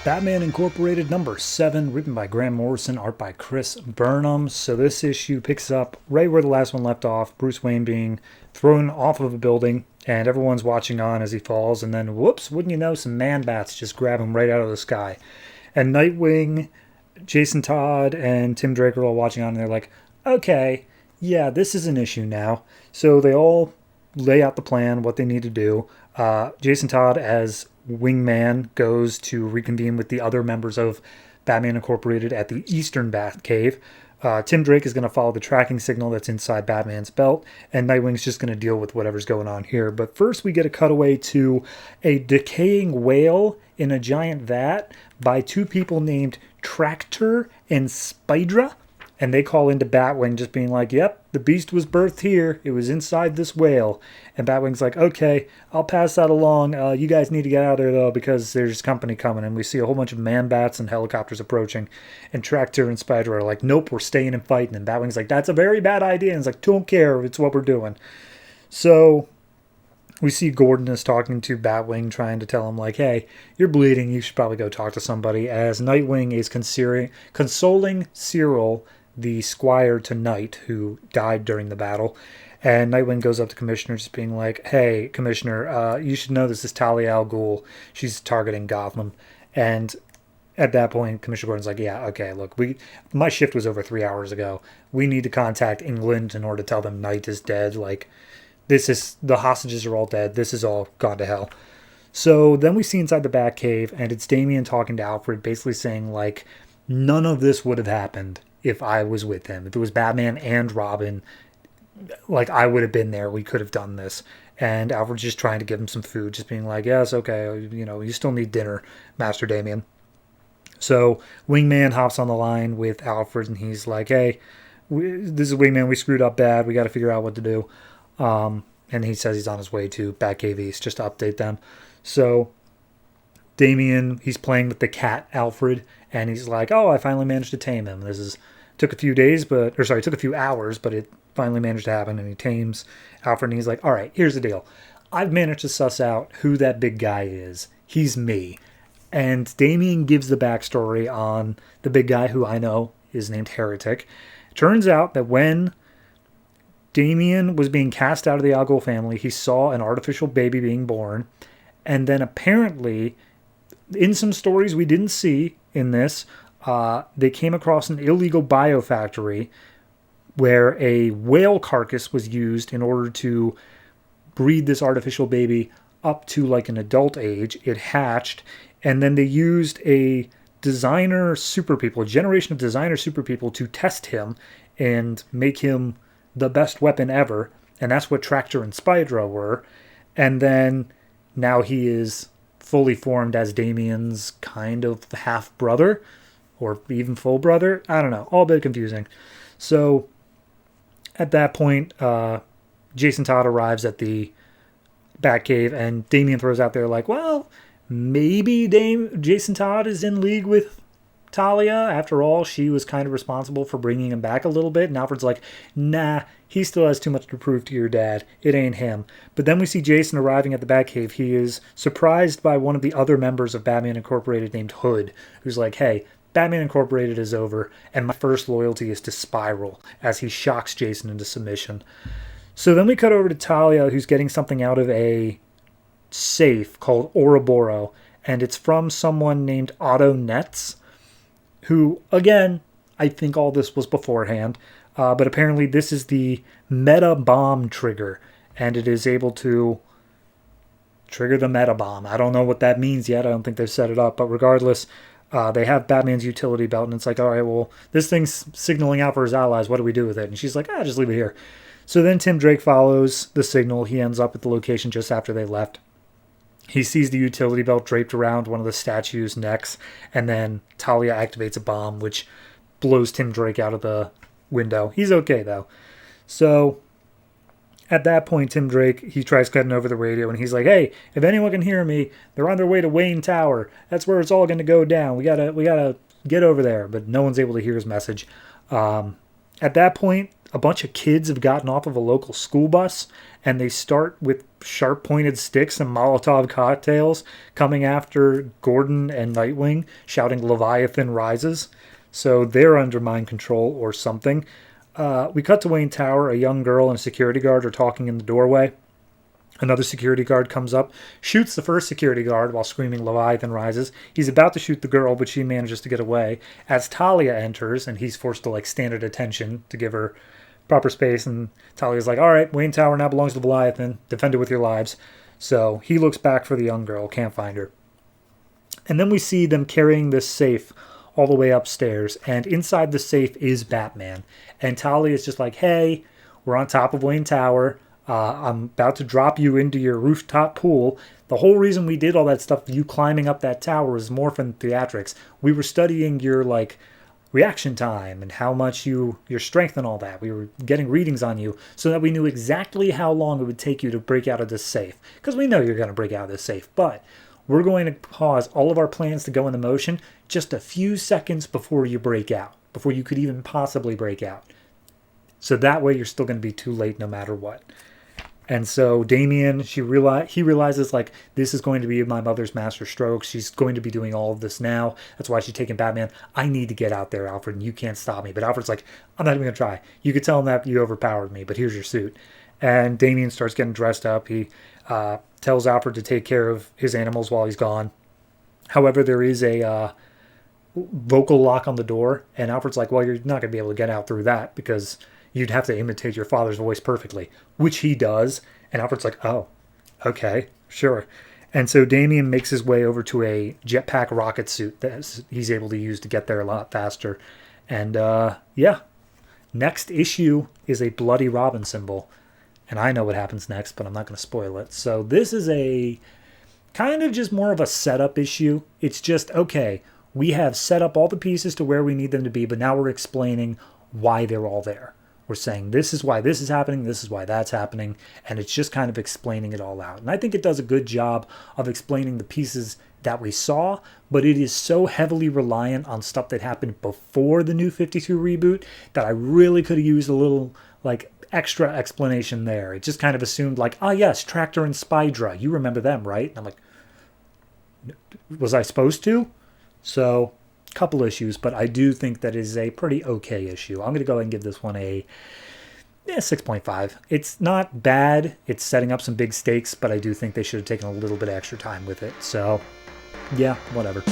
Batman Incorporated number 7, written by Grant Morrison, art by Chris Burnham. So this issue picks up right where the last one left off, Bruce Wayne being thrown off of a building, and everyone's watching on as he falls, and then whoops, wouldn't you know, some man-bats just grab him right out of the sky. And Nightwing, Jason Todd, and Tim Drake are all watching on, and they're like, okay, yeah, this is an issue now. So they all lay out the plan, what they need to do. Jason Todd, as Wingman, goes to reconvene with the other members of Batman Incorporated at the Eastern Batcave. Tim Drake is going to follow the tracking signal that's inside Batman's belt, and Nightwing's just going to deal with whatever's going on here. But first we get a cutaway to a decaying whale in a giant vat by two people named Tractor and Spydra. And they call into Batwing just being like, yep, the beast was birthed here. It was inside this whale. And Batwing's like, okay, I'll pass that along. You guys need to get out of there, though, because there's company coming. And we see a whole bunch of man-bats and helicopters approaching. And Tractor and Spider are like, nope, we're staying and fighting. And Batwing's like, that's a very bad idea. And it's like, don't care. It's what we're doing. So we see Gordon is talking to Batwing, trying to tell him, like, hey, you're bleeding. You should probably go talk to somebody. As Nightwing is consoling Cyril, the squire to Knight, who died during the battle. And Nightwing goes up to Commissioner just being like, hey, Commissioner, you should know this is Talia al Ghul. She's targeting Gotham. And at that point, Commissioner Gordon's like, yeah, okay, look, my shift was over 3 hours ago. We need to contact England in order to tell them Knight is dead. Like, the hostages are all dead. This is all gone to hell. So then we see inside the Batcave, and it's Damian talking to Alfred, basically saying, like, none of this would have happened if I was with him. If it was Batman and Robin, like, I would have been there. We could have done this. And Alfred's just trying to give him some food, just being like, yes, okay, you still need dinner, Master Damian. So Wingman hops on the line with Alfred, and he's like, hey, this is Wingman. We screwed up bad. We got to figure out what to do. And he says he's on his way to Batcave East just to update them. So Damian, he's playing with the cat Alfred, and he's like, oh, I finally managed to tame him. Took a few hours, but it finally managed to happen. And he tames Alfred, and he's like, all right, here's the deal. I've managed to suss out who that big guy is. He's me. And Damian gives the backstory on the big guy, who I know is named Heretic. Turns out that when Damian was being cast out of the Al Ghul family, he saw an artificial baby being born. And then apparently, in some stories we didn't see in this, they came across an illegal biofactory where a whale carcass was used in order to breed this artificial baby up to like an adult age. It hatched, and then they used a designer super people, a generation of designer super people, to test him and make him the best weapon ever. And that's what Tractor and Spydra were. And then now he is fully formed as Damian's kind of half brother, or even full brother. I don't know. All a bit confusing. So at that point, Jason Todd arrives at the Batcave, and Damian throws out there like, well, maybe Jason Todd is in league with Talia. After all, she was kind of responsible for bringing him back a little bit. And Alfred's like, nah, he still has too much to prove to your dad. It ain't him. But then we see Jason arriving at the Batcave. He is surprised by one of the other members of Batman Incorporated named Hood, who's like, hey, Batman Incorporated is over, and my first loyalty is to Spiral, as he shocks Jason into submission. So then we cut over to Talia, who's getting something out of a safe called Ouroboros, and it's from someone named Otto Netz, who, again, I think all this was beforehand, but apparently this is the meta bomb trigger, and it is able to trigger the meta bomb. I don't know what that means yet. I don't think they've set it up, but regardless, they have Batman's utility belt, and it's like, all right, well, this thing's signaling out for his allies. What do we do with it? And she's like, just leave it here. So then Tim Drake follows the signal. He ends up at the location just after they left. He sees the utility belt draped around one of the statues' necks, and then Talia activates a bomb, which blows Tim Drake out of the window. He's okay, though. So at that point, Tim Drake, he tries cutting over the radio, and he's like, hey, if anyone can hear me, they're on their way to Wayne Tower. That's where it's all going to go down. We gotta get over there. But no one's able to hear his message. At that point, a bunch of kids have gotten off of a local school bus, and they start with sharp pointed sticks and Molotov cocktails coming after Gordon and Nightwing, shouting Leviathan rises. So they're under mind control or something. We cut to Wayne Tower. A young girl and a security guard are talking in the doorway. Another security guard comes up, shoots the first security guard while screaming Leviathan rises. He's about to shoot the girl, but she manages to get away. As Talia enters, and he's forced to like stand at attention to give her proper space, and Talia's like, all right, Wayne Tower now belongs to Leviathan. Defend it with your lives. So he looks back for the young girl, can't find her. And then we see them carrying this safe all the way upstairs, and inside the safe is Batman. And Talia is just like, hey, we're on top of Wayne Tower. I'm about to drop you into your rooftop pool. The whole reason we did all that stuff, you climbing up that tower, was more for theatrics. We were studying your like reaction time and how much your strength and all that. We were getting readings on you so that we knew exactly how long it would take you to break out of this safe. Because we know you're going to break out of this safe, but we're going to pause all of our plans to go into motion just a few seconds before you break out, before you could even possibly break out. So that way you're still going to be too late no matter what. And so Damian, he realizes like this is going to be my mother's master stroke. She's going to be doing all of this now. That's why she's taking Batman. I need to get out there, Alfred, and you can't stop me. But Alfred's like, I'm not even going to try. You could tell him that you overpowered me, but here's your suit. And Damian starts getting dressed up. He tells Alfred to take care of his animals while he's gone. However, there is a vocal lock on the door, and Alfred's like, well, you're not going to be able to get out through that because you'd have to imitate your father's voice perfectly, which he does. And Alfred's like, oh, okay, sure. And so Damian makes his way over to a jetpack rocket suit that he's able to use to get there a lot faster. And yeah, next issue is a Bloody Robin symbol. And I know what happens next, but I'm not going to spoil it. So this is a kind of just more of a setup issue. It's just, okay, we have set up all the pieces to where we need them to be, but now we're explaining why they're all there. We're saying this is why this is happening, this is why that's happening, and it's just kind of explaining it all out. And I think it does a good job of explaining the pieces that we saw, but it is so heavily reliant on stuff that happened before the New 52 reboot that I really could have used a little like extra explanation there. It just kind of assumed like, ah yes, Tractor and Spydra, you remember them, right? And I'm like, was I supposed to? So couple issues, but I do think that is a pretty okay issue. I'm going to go ahead and give this one a 6.5. It's not bad. It's setting up some big stakes, but I do think they should have taken a little bit extra time with it. So, yeah, whatever.